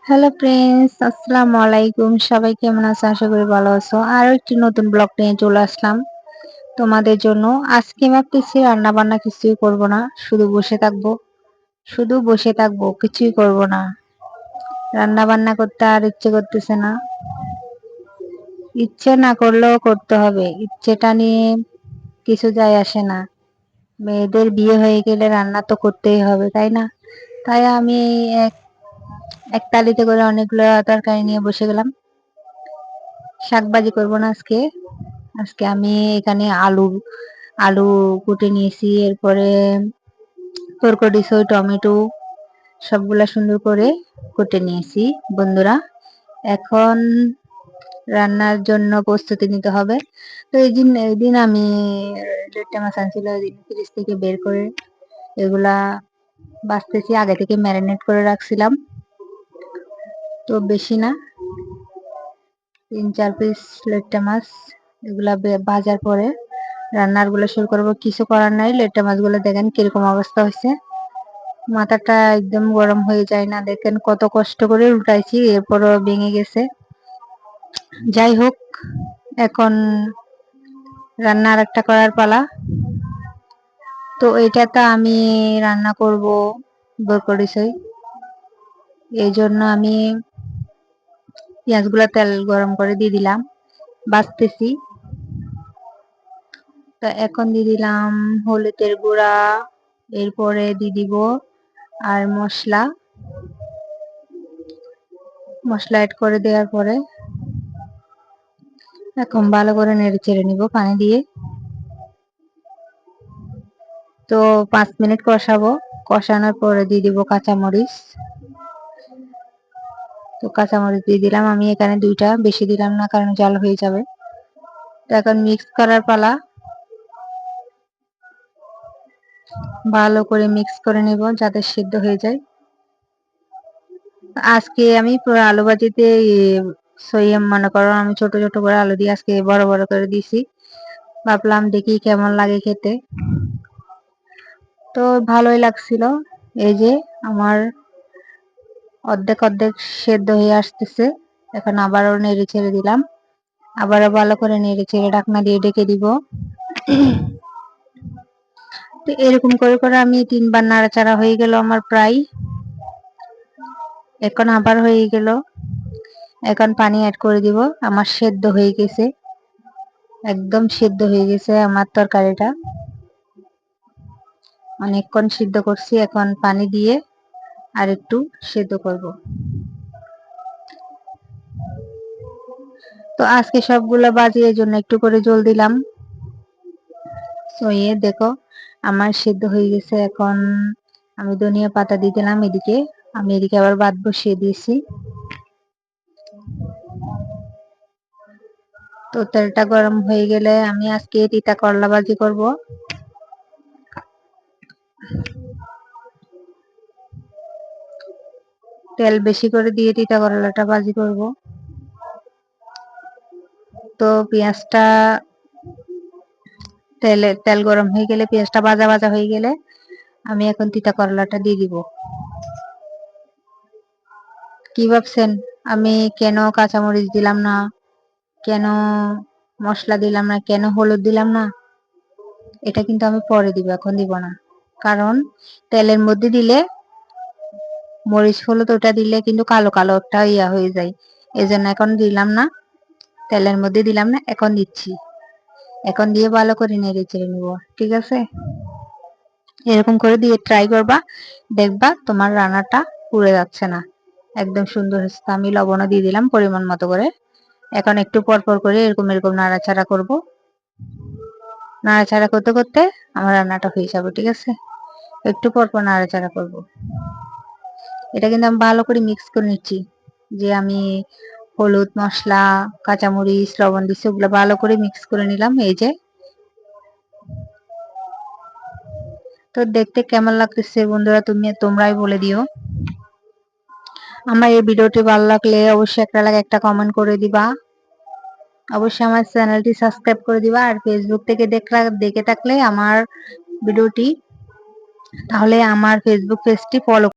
Hello friends, আসসালামু আলাইকুম। সবাই কেমন আছো? আশা করি ভালো আছো। আরো একটি নতুন ব্লগ নিয়ে চলে আসলাম তোমাদের জন্য। আজকে ভাবতেছি রান্না বান্না কিছুই করব না, শুধু বসে থাকবো, কিছুই করব না। রান্না বান্না করতে আর ইচ্ছে করতেছে না। ইচ্ছে না করলেও করতে হবে, ইচ্ছেটা নিয়ে কিছু যায় আসে না। মেয়েদের বিয়ে হয়ে গেলে রান্না তো করতেই হবে, তাই না? তাই আমি এক এক তালিতে করে অনেকগুলো তরকারি নিয়ে বসে গেলাম। শাকবাজি করবো না আজকে। আজকে আমি এখানে আলু আলু কুটে নিয়েছি, এরপরে তরকারি টমেটো সবগুলা সুন্দর করে কুটে নিয়েছি বন্ধুরা। এখন রান্নার জন্য প্রস্তুতি নিতে হবে। তো এই দিন আমি দেড়টা মাছ আনছিল, ফ্রিজ থেকে বের করে এগুলা বাছতেছি। আগে থেকে ম্যারিনেট করে রাখছিলাম, তো বেশি না, 3-4 পিস লেট্টা মাছ। এগুলা ভাজার পরে রান্নার গুলো শুরু করবো। কিছু করার নাই, লেট্টা মাছগুলো দেখেন কিরকম অবস্থা হয়েছে। মাথাটা একদম গরম হয়ে যায় না, দেখেন কত কষ্ট করে উল্টাইছি, এরপরও ভেঙে গেছে। যাই হোক, এখন রান্নার একটা করার পালা। তো এটাতে আমি রান্না করব বরকরিসই, এই জন্য আমি পেঁয়াজগুলো তেল গরম করে দিয়ে দিলাম, বাছতেছি। তো এখন দিয়ে দিলাম হলুদের গুঁড়া, এরপরে দিয়ে দিব আর মশলা অ্যাড করে দেওয়ার পরে এখন ভালো করে নেড়ে চেড়ে নিব পানি দিয়ে। তো 5 মিনিট কষাবো। কষানোর পরে দিয়ে দিব কাঁচামরিচ। তো কাঁচামরিচ দিয়ে দিলাম আমি এখানে 2টা, বেশি দিলাম না কারণ জাল হয়ে যাবে। তো এখন মিক্স করার পালা। ভালো করে মিক্স করে নেব যাতে সিদ্ধ হয়ে যায়। আজকে আমি পুরো আলু ভাজিতে সয়াম মনে করো, আমি ছোট ছোট করে আলু দিয়ে আজকে বড় বড় করে দিছি। ভাবলাম দেখি কেমন লাগে খেতে। তো ভালোই লাগছিল। এই যে আমার অর্ধেক অর্ধেক সেদ্ধ হয়ে আসতেছে। এখন আবারও নেড়ে ছেড়ে দিলাম, আবারও ভালো করে নেড়ে ছেড়ে ঢাকনা দিয়ে ঢেকে দিব। তো এরকম করে করে আমি 3বার নাড়াচাড়া হয়ে গেল আমার প্রায়। এখন আবার হয়ে গেল। এখন পানি অ্যাড করে দিব। আমার সেদ্ধ হয়ে গেছে, একদম সেদ্ধ হয়ে গেছে আমার তরকারিটা। অনেকক্ষণ সিদ্ধ করছি, এখন পানি দিয়ে আর একটু সেদ্ধ করব। তো আজকে সবগুলো বাজিয়ে জন্য একটু করে জল দিলাম। সইয়ে দেখো আমার সেদ্ধ হয়ে গেছে। এখন আমি ধনিয়া পাতা দিয়ে দিলাম এদিকে। আমি এদিকে আবার ভাত বসিয়ে দিয়েছি। তো তেলটা গরম হয়ে গেলে আমি আজকে তিতা করলা ভাজি করব। তেল বেশি করে দিয়ে তিতা করলাটা ভাজি করব। তো পেঁয়াজটা তেল গরম হয়ে গেলে, পেঁয়াজটা ভাজা ভাজা হয়ে গেলে আমি এখন তিতা করলাটা দিয়ে দিব। কি ভাবছেন আমি কেন কাঁচামরিচ দিলাম না, কেন মশলা দিলাম না, কেন হলুদ দিলাম না? এটা কিন্তু আমি পরে দিব, এখন দিব না। কারণ তেলের মধ্যে দিলে মরিচ হলুদ ওটা দিলে কিন্তু কালো কালো একটা ইয়া হয়ে যায়, এজন্য এখন দিলাম না। তেলের মধ্যে দিলাম না, এখন দিচ্ছি। এখন দিয়ে ভালো করে নেড়ে চেড়ে নিব, ঠিক আছে? এরকম করে দিয়ে ট্রাই করবা, দেখবা তোমার রান্নাটা পুড়ে যাচ্ছে না, একদম সুন্দর হচ্ছে। আমি লবণও দিয়ে দিলাম পরিমাণ মতো করে। এখন একটু পর পর করে এরকম এরকম নাড়াচাড়া করব। নাড়াচাড়া করতে করতে আমার রান্নাটা হয়ে যাবে, ঠিক আছে? একটু পর পর নাড়াচাড়া করব। এটা কিন্তু আমি ভালো করে মিক্স করে নিচ্ছি, যে আমি হলুদ মশলা কাঁচামরিচ লবণ দিচ্ছি, ওগুলো ভালো করে মিক্স করে নিলাম। এই যে, তো দেখতে কেমন লাগতেছে বন্ধুরা তোমরাই বলে দিও। আমার এই ভিডিওটি ভালো লাগলে অবশ্যই একটা কমেন্ট করে দিবা। অবশ্যই আমার চ্যানেলটি সাবস্ক্রাইব করে দিবা। আর ফেসবুক থেকে দেখে থাকলে আমার ভিডিওটি, তাহলে আমার ফেসবুক পেজটি ফলো